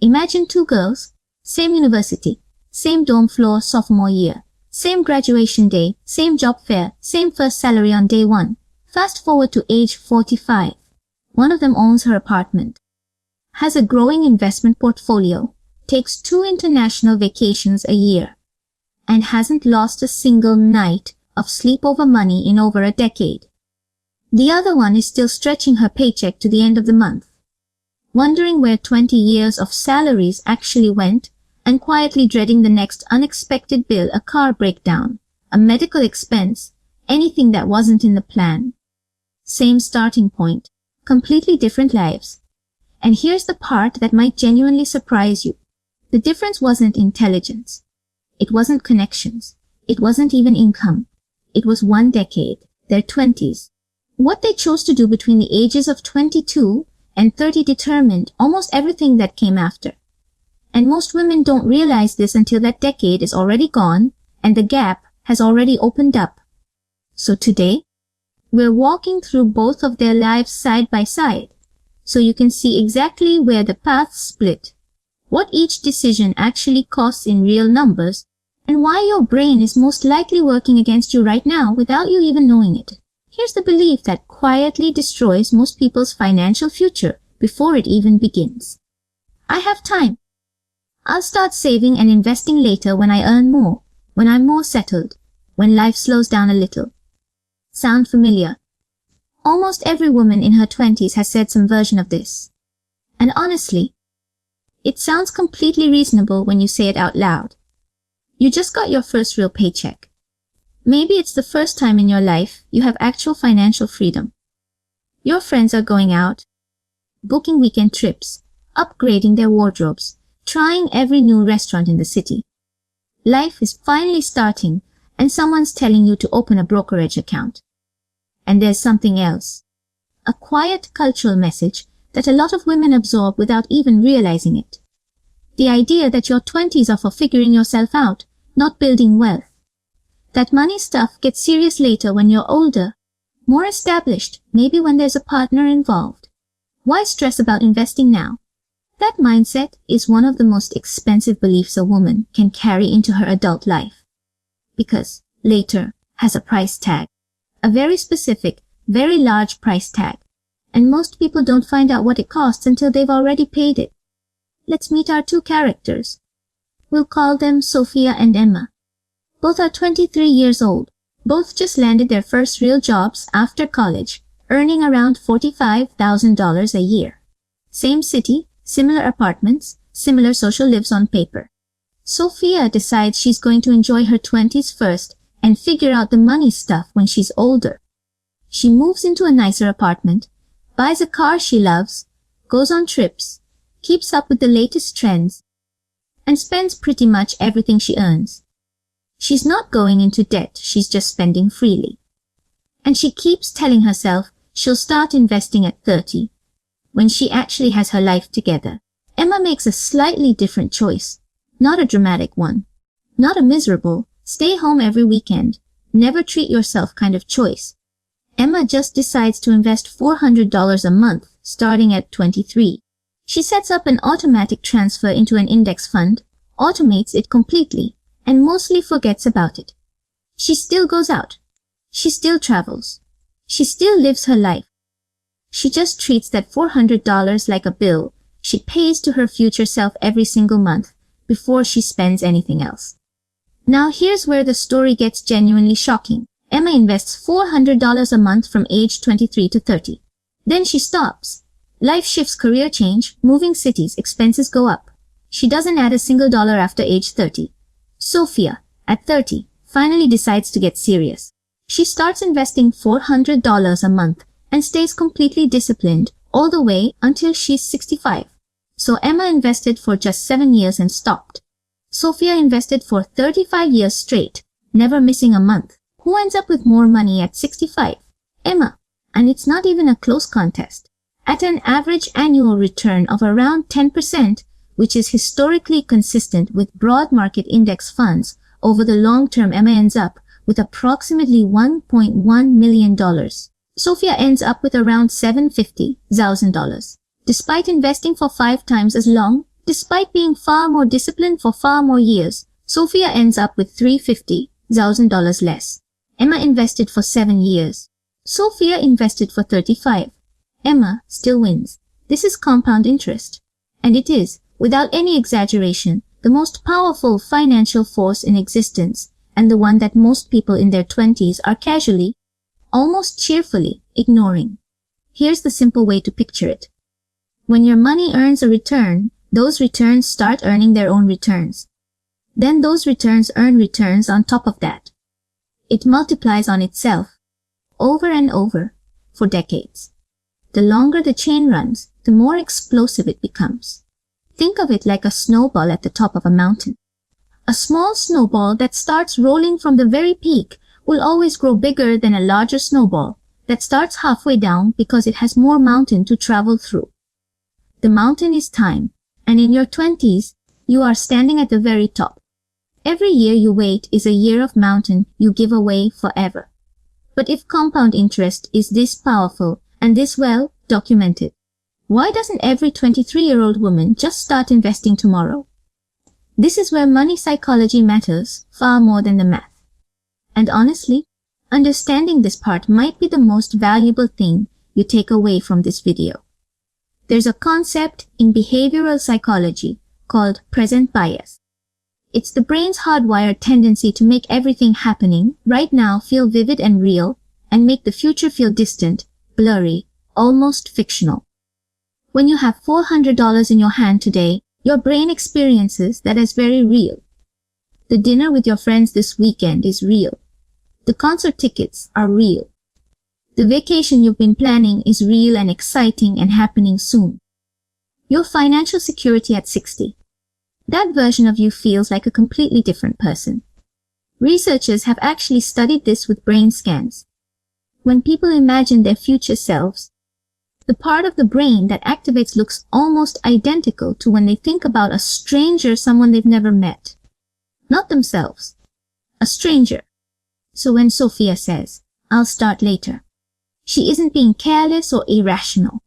Imagine two girls, same university, same dorm floor sophomore year, same graduation day, same job fair, same first salary on day one. Fast forward to age 45. One of them owns her apartment, has a growing investment portfolio, takes 2 international vacations a year, and hasn't lost a single night of sleepover money in over a decade. The other one is still stretching her paycheck to the end of the month, wondering where 20 years of salaries actually went, and quietly dreading the next unexpected bill, a car breakdown, a medical expense, anything that wasn't in the plan. Same starting point, completely different lives. And here's the part that might genuinely surprise you. The difference wasn't intelligence. It wasn't connections. It wasn't even income. It was 1 decade, their 20s. What they chose to do between the ages of 22 and 30 determined almost everything that came after. And most women don't realize this until that decade is already gone and the gap has already opened up. So today, we're walking through both of their lives side by side, so you can see exactly where the paths split, what each decision actually costs in real numbers, and why your brain is most likely working against you right now without you even knowing it. Here's the belief that quietly destroys most people's financial future before it even begins. I have time. I'll start saving and investing later when I earn more, when I'm more settled, when life slows down a little. Sound familiar? Almost every woman in her 20s has said some version of this. And honestly, it sounds completely reasonable when you say it out loud. You just got your first real paycheck. Maybe it's the first time in your life you have actual financial freedom. Your friends are going out, booking weekend trips, upgrading their wardrobes, trying every new restaurant in the city. Life is finally starting, and someone's telling you to open a brokerage account. And there's something else. A quiet cultural message that a lot of women absorb without even realizing it. The idea that your 20s are for figuring yourself out, not building wealth. That money stuff gets serious later when you're older, more established, maybe when there's a partner involved. Why stress about investing now? That mindset is one of the most expensive beliefs a woman can carry into her adult life. Because later has a price tag. A very specific, very large price tag. And most people don't find out what it costs until they've already paid it. Let's meet our two characters. We'll call them Sofia and Emma. Both are 23 years old. Both just landed their first real jobs after college, earning around $45,000 a year. Same city, similar apartments, similar social lives on paper. Sofia decides she's going to enjoy her 20s first and figure out the money stuff when she's older. She moves into a nicer apartment, buys a car she loves, goes on trips, keeps up with the latest trends, and spends pretty much everything she earns. She's not going into debt, she's just spending freely. And she keeps telling herself she'll start investing at 30, when she actually has her life together. Emma makes a slightly different choice, not a dramatic one, not a miserable, stay home every weekend, never treat yourself kind of choice. Emma just decides to invest $400 a month, starting at 23. She sets up an automatic transfer into an index fund, automates it completely, and mostly forgets about it. She still goes out. She still travels. She still lives her life. She just treats that $400 like a bill she pays to her future self every single month before she spends anything else. Now here's where the story gets genuinely shocking. Emma invests $400 a month from age 23 to 30. Then she stops. Life shifts, career change, moving cities, expenses go up. She doesn't add a single dollar after age 30. Sofia, at 30, finally decides to get serious. She starts investing $400 a month and stays completely disciplined all the way until she's 65. So Emma invested for just 7 years and stopped. Sofia invested for 35 years straight, never missing a month. Who ends up with more money at 65? Emma. And it's not even a close contest. At an average annual return of around 10%, which is historically consistent with broad market index funds, over the long term Emma ends up with approximately $1.1 million. Sofia ends up with around $750,000. Despite investing for 5 times as long, Despite being far more disciplined for far more years, Sofia ends up with $350,000 less. Emma invested for 7 years. Sofia invested for 35. Emma still wins. This is compound interest. And it is, without any exaggeration, the most powerful financial force in existence, and the one that most people in their 20s are casually, almost cheerfully, ignoring. Here's the simple way to picture it. When your money earns a return, those returns start earning their own returns. Then those returns earn returns on top of that. It multiplies on itself, over and over, for decades. The longer the chain runs, the more explosive it becomes. Think of it like a snowball at the top of a mountain. A small snowball that starts rolling from the very peak will always grow bigger than a larger snowball that starts halfway down because it has more mountain to travel through. The mountain is time, and in your 20s, you are standing at the very top. Every year you wait is a year of mountain you give away forever. But if compound interest is this powerful and this well documented, why doesn't every 23-year-old woman just start investing tomorrow? This is where money psychology matters far more than the math. And honestly, understanding this part might be the most valuable thing you take away from this video. There's a concept in behavioral psychology called present bias. It's the brain's hardwired tendency to make everything happening right now feel vivid and real, and make the future feel distant, blurry, almost fictional. When you have $400 in your hand today, your brain experiences that as very real. The dinner with your friends this weekend is real. The concert tickets are real. The vacation you've been planning is real and exciting and happening soon. Your financial security at 60. That version of you feels like a completely different person. Researchers have actually studied this with brain scans. When people imagine their future selves, the part of the brain that activates looks almost identical to when they think about a stranger, someone they've never met. Not themselves. A stranger. So when Sofia says, "I'll start later," she isn't being careless or irrational.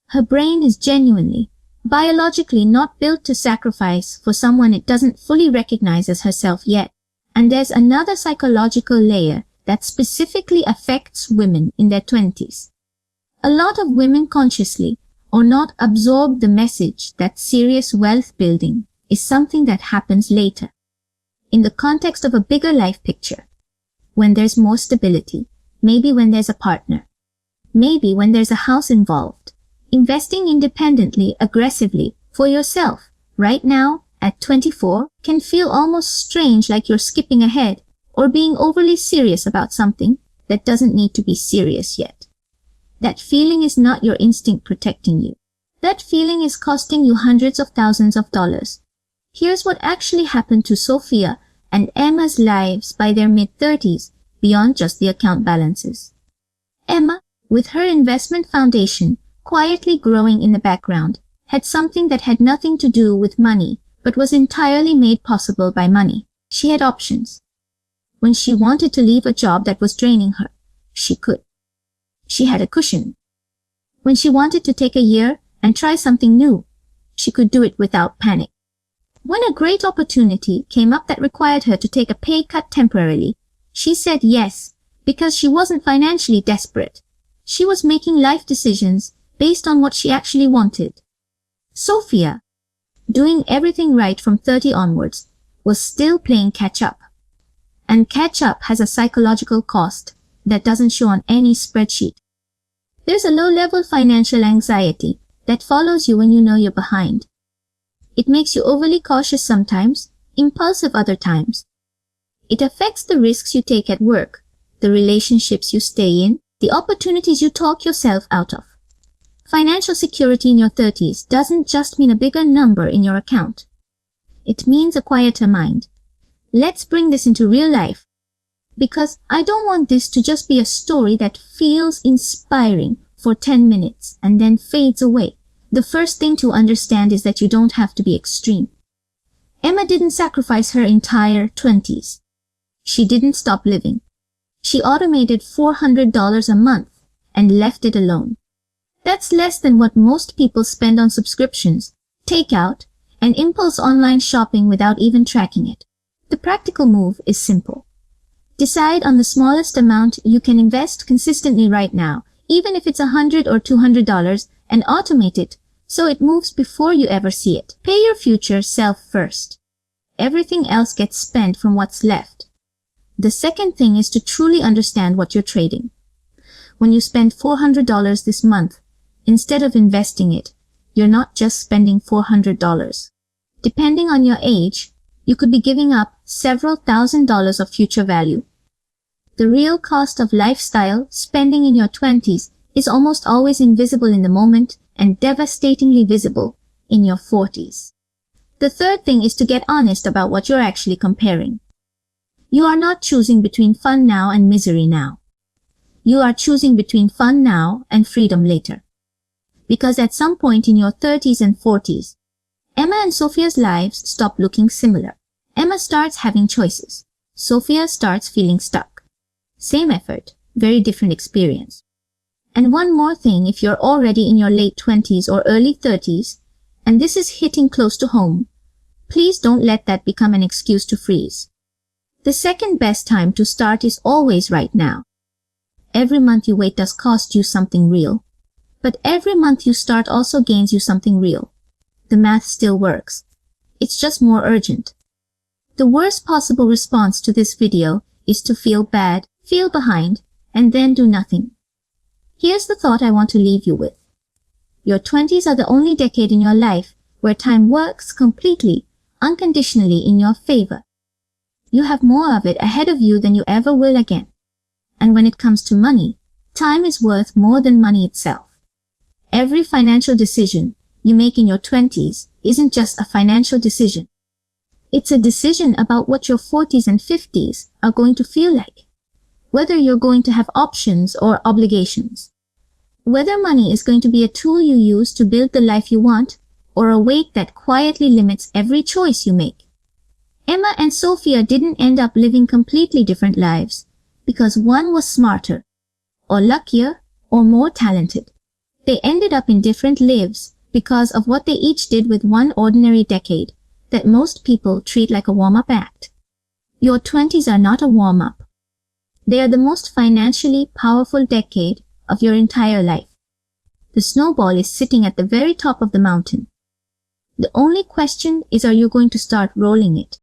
Her brain is genuinely, biologically not built to sacrifice for someone it doesn't fully recognize as herself yet. And there's another psychological layer that specifically affects women in their 20s. A lot of women consciously or not absorb the message that serious wealth building is something that happens later, in the context of a bigger life picture, when there's more stability, maybe when there's a partner, maybe when there's a house involved. Investing independently, aggressively, for yourself, right now, at 24, can feel almost strange, like you're skipping ahead or being overly serious about something that doesn't need to be serious yet. That feeling is not your instinct protecting you. That feeling is costing you hundreds of thousands of dollars. Here's what actually happened to Sofia and Emma's lives by their mid-30s, beyond just the account balances. Emma, with her investment foundation quietly growing in the background, had something that had nothing to do with money, but was entirely made possible by money. She had options. When she wanted to leave a job that was draining her, she could. She had a cushion. When she wanted to take a year and try something new, she could do it without panic. When a great opportunity came up that required her to take a pay cut temporarily, she said yes, because she wasn't financially desperate. She was making life decisions based on what she actually wanted. Sofia, doing everything right from 30 onwards, was still playing catch-up. And catch-up has a psychological cost that doesn't show on any spreadsheet. There's a low-level financial anxiety that follows you when you know you're behind. It makes you overly cautious sometimes, impulsive other times. It affects the risks you take at work, the relationships you stay in, the opportunities you talk yourself out of. Financial security in your 30s doesn't just mean a bigger number in your account. It means a quieter mind. Let's bring this into real life, because I don't want this to just be a story that feels inspiring for 10 minutes and then fades away. The first thing to understand is that you don't have to be extreme. Emma didn't sacrifice her entire 20s. She didn't stop living. She automated $400 a month and left it alone. That's less than what most people spend on subscriptions, takeout, and impulse online shopping without even tracking it. The practical move is simple. Decide on the smallest amount you can invest consistently right now, even if it's $100 or $200, and automate it so it moves before you ever see it. Pay your future self first. Everything else gets spent from what's left. The second thing is to truly understand what you're trading. When you spend $400 this month, instead of investing it, you're not just spending $400. Depending on your age, you could be giving up several $1,000s of future value. The real cost of lifestyle spending in your 20s is almost always invisible in the moment and devastatingly visible in your 40s. The third thing is to get honest about what you're actually comparing. You are not choosing between fun now and misery now. You are choosing between fun now and freedom later. Because at some point in your 30s and 40s, Emma and Sofia's lives stop looking similar. Emma starts having choices. Sofia starts feeling stuck. Same effort, very different experience. And one more thing, if you're already in your late 20s or early 30s, and this is hitting close to home, please don't let that become an excuse to freeze. The second best time to start is always right now. Every month you wait does cost you something real. But every month you start also gains you something real. The math still works. It's just more urgent. The worst possible response to this video is to feel bad, feel behind, and then do nothing. Here's the thought I want to leave you with. Your 20s are the only decade in your life where time works completely, unconditionally in your favor. You have more of it ahead of you than you ever will again. And when it comes to money, time is worth more than money itself. Every financial decision you make in your 20s isn't just a financial decision. It's a decision about what your 40s and 50s are going to feel like. Whether you're going to have options or obligations. Whether money is going to be a tool you use to build the life you want, or a weight that quietly limits every choice you make. Emma and Sofia didn't end up living completely different lives because one was smarter, or luckier, or more talented. They ended up in different lives because of what they each did with one ordinary decade that most people treat like a warm-up act. Your 20s are not a warm-up. They are the most financially powerful decade of your entire life. The snowball is sitting at the very top of the mountain. The only question is, are you going to start rolling it?